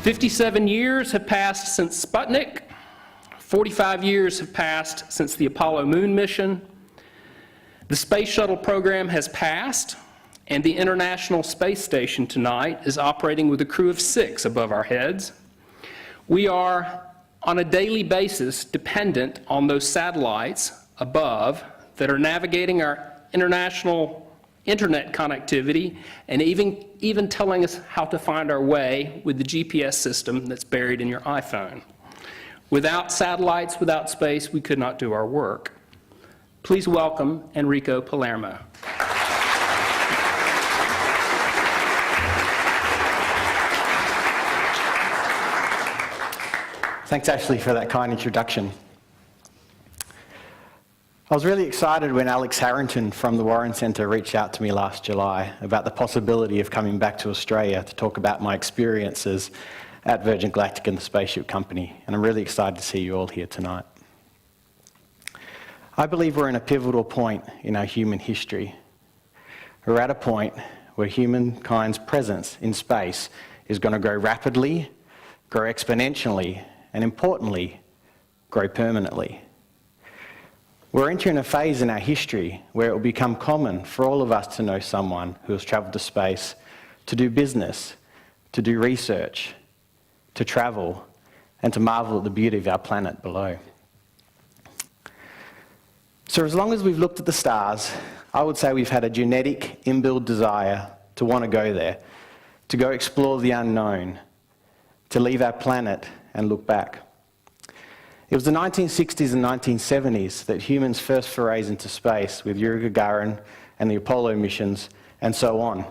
57 years have passed since Sputnik. 45 years have passed since the Apollo moon mission. The space shuttle program has passed, and the International Space Station tonight is operating with a crew of 6 above our heads. We are, on a daily basis, dependent on those satellites above that are navigating our international internet connectivity and even telling us how to find our way with the GPS system that's buried in your iPhone. Without satellites, without space, we could not do our work. Please welcome Enrico Palermo. Thanks, Ashley, for that kind introduction. I was really excited when Alex Harrington from the Warren Centre reached out to me last July about the possibility of coming back to Australia to talk about my experiences at Virgin Galactic and the Spaceship Company, and I'm really excited to see you all here tonight. I believe we're in a pivotal point in our human history. We're at a point where humankind's presence in space is going to grow rapidly, grow exponentially, and importantly, grow permanently. We're entering a phase in our history where it will become common for all of us to know someone who has travelled to space to do business, to do research, to travel, and to marvel at the beauty of our planet below. So as long as we've looked at the stars, I would say we've had a genetic inbuilt desire to want to go there, to go explore the unknown, to leave our planet and look back. It was the 1960s and 1970s that humans first forays into space with Yuri Gagarin and the Apollo missions and so on.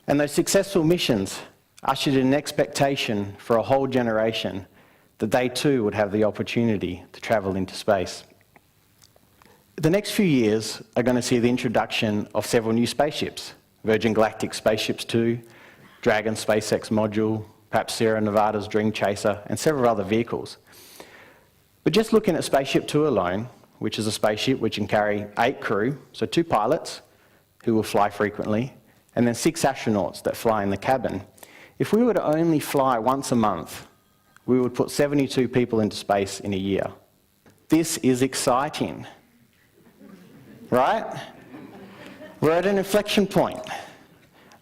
And those successful missions ushered in an expectation for a whole generation that they too would have the opportunity to travel into space. The next few years are going to see the introduction of several new spaceships: Virgin Galactic Spaceships 2, Dragon SpaceX module, perhaps Sierra Nevada's Dream Chaser, and several other vehicles. But just looking at Spaceship 2 alone, which is a spaceship which can carry 8 crew, so 2 pilots who will fly frequently, and then 6 astronauts that fly in the cabin. If we were to only fly once a month, we would put 72 people into space in a year. This is exciting, right? We're at an inflection point.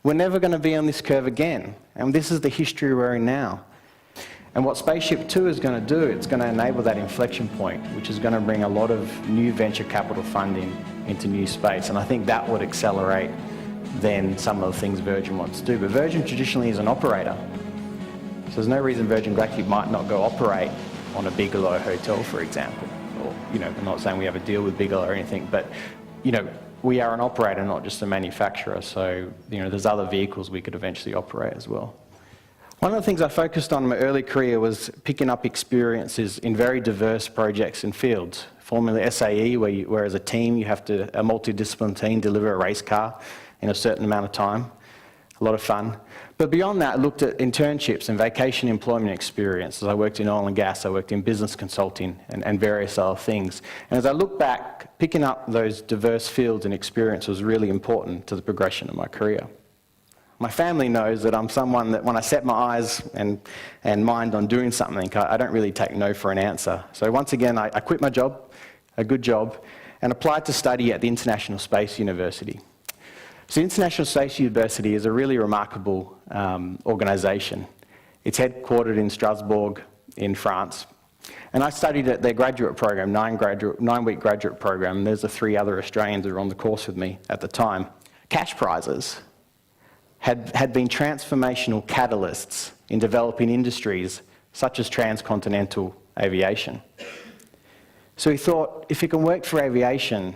We're never going to be on this curve again, and this is the history we're in now. And what Spaceship 2 is going to do, it's going to enable that inflection point, which is going to bring a lot of new venture capital funding into new space. And I think that would accelerate then some of the things Virgin wants to do. But Virgin traditionally is an operator. So there's no reason Virgin Galactic might not go operate on a Bigelow hotel, for example. Or, I'm not saying we have a deal with Bigelow or anything, but, we are an operator, not just a manufacturer. So, there's other vehicles we could eventually operate as well. One of the things I focused on in my early career was picking up experiences in very diverse projects and fields. Formula SAE, where as a team you have to, a multidisciplinary team, deliver a race car in a certain amount of time. A lot of fun. But beyond that, I looked at internships and vacation employment experiences. I worked in oil and gas, I worked in business consulting and various other things. And as I look back, picking up those diverse fields and experience was really important to the progression of my career. My family knows that I'm someone that when I set my eyes and mind on doing something, I don't really take no for an answer. So once again, I quit my job, a good job, and applied to study at the International Space University. So International Space University is a really remarkable organisation. It's headquartered in Strasbourg in France. And I studied at their graduate program, 9-week graduate program. There's the 3 other Australians that were on the course with me at the time. Cash prizes had been transformational catalysts in developing industries such as transcontinental aviation. So we thought, if it can work for aviation,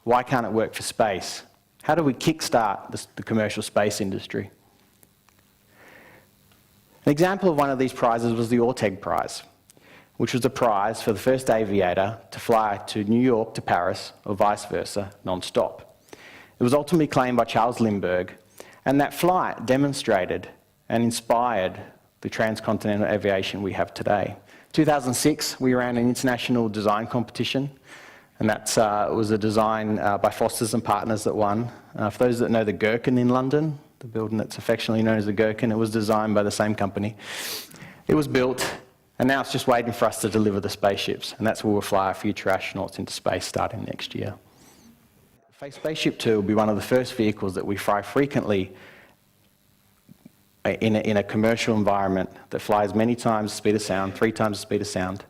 why can't it work for space? How do we kickstart the commercial space industry? An example of one of these prizes was the Orteig Prize, which was a prize for the first aviator to fly to New York to Paris, or vice versa, non-stop. It was ultimately claimed by Charles Lindbergh, and that flight demonstrated and inspired the transcontinental aviation we have today. 2006, we ran an international design competition, and that was a design by Foster's and Partners that won. For those that know the Gherkin in London, the building that's affectionately known as the Gherkin. It was designed by the same company. It was built, and now it's just waiting for us to deliver the spaceships, and that's where we'll fly our future astronauts into space starting next year. Spaceship 2 will be one of the first vehicles that we fly frequently in a commercial environment that flies many times the speed of sound, 3 times the speed of sound.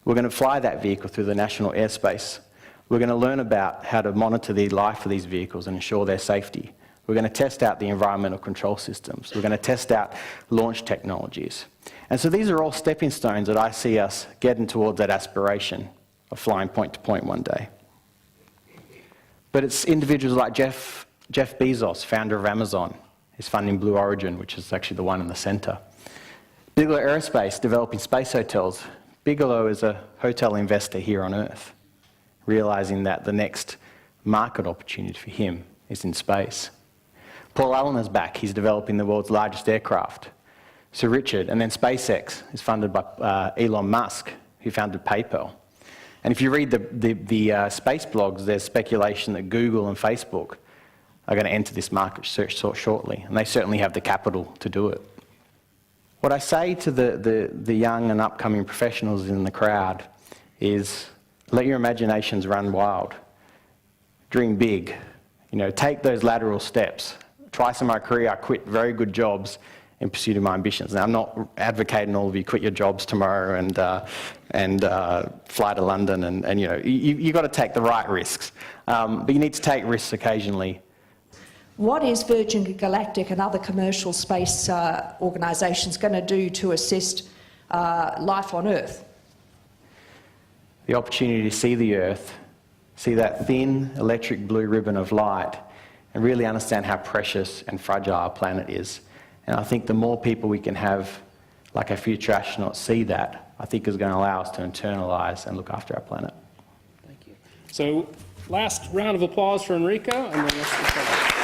We're going to fly that vehicle through the national airspace. We're going to learn about how to monitor the life of these vehicles and ensure their safety. We're going to test out the environmental control systems. We're going to test out launch technologies. And so these are all stepping stones that I see us getting towards that aspiration of flying point to point one day. But it's individuals like Jeff Bezos, founder of Amazon, is funding Blue Origin, which is actually the one in the centre. Bigelow Aerospace, developing space hotels. Bigelow is a hotel investor here on Earth, realising that the next market opportunity for him is in space. Paul Allen is back. He's developing the world's largest aircraft. Sir Richard, and then SpaceX is funded by Elon Musk, who founded PayPal. And if you read the space blogs, there's speculation that Google and Facebook are going to enter this market shortly, and they certainly have the capital to do it. What I say to the young and upcoming professionals in the crowd is, let your imaginations run wild. Dream big. You know, take those lateral steps. Twice in my career, I quit very good jobs in pursuit of my ambitions. Now, I'm not advocating all of you quit your jobs tomorrow and fly to London, and you know, you've got to take the right risks. But you need to take risks occasionally. What is Virgin Galactic and other commercial space organisations going to do to assist life on Earth? The opportunity to see the Earth, see that thin electric blue ribbon of light, and really understand how precious and fragile our planet is. And I think the more people we can have, like our future astronauts, see that, I think is going to allow us to internalise and look after our planet. Thank you. So, last round of applause for Enrico, and then let's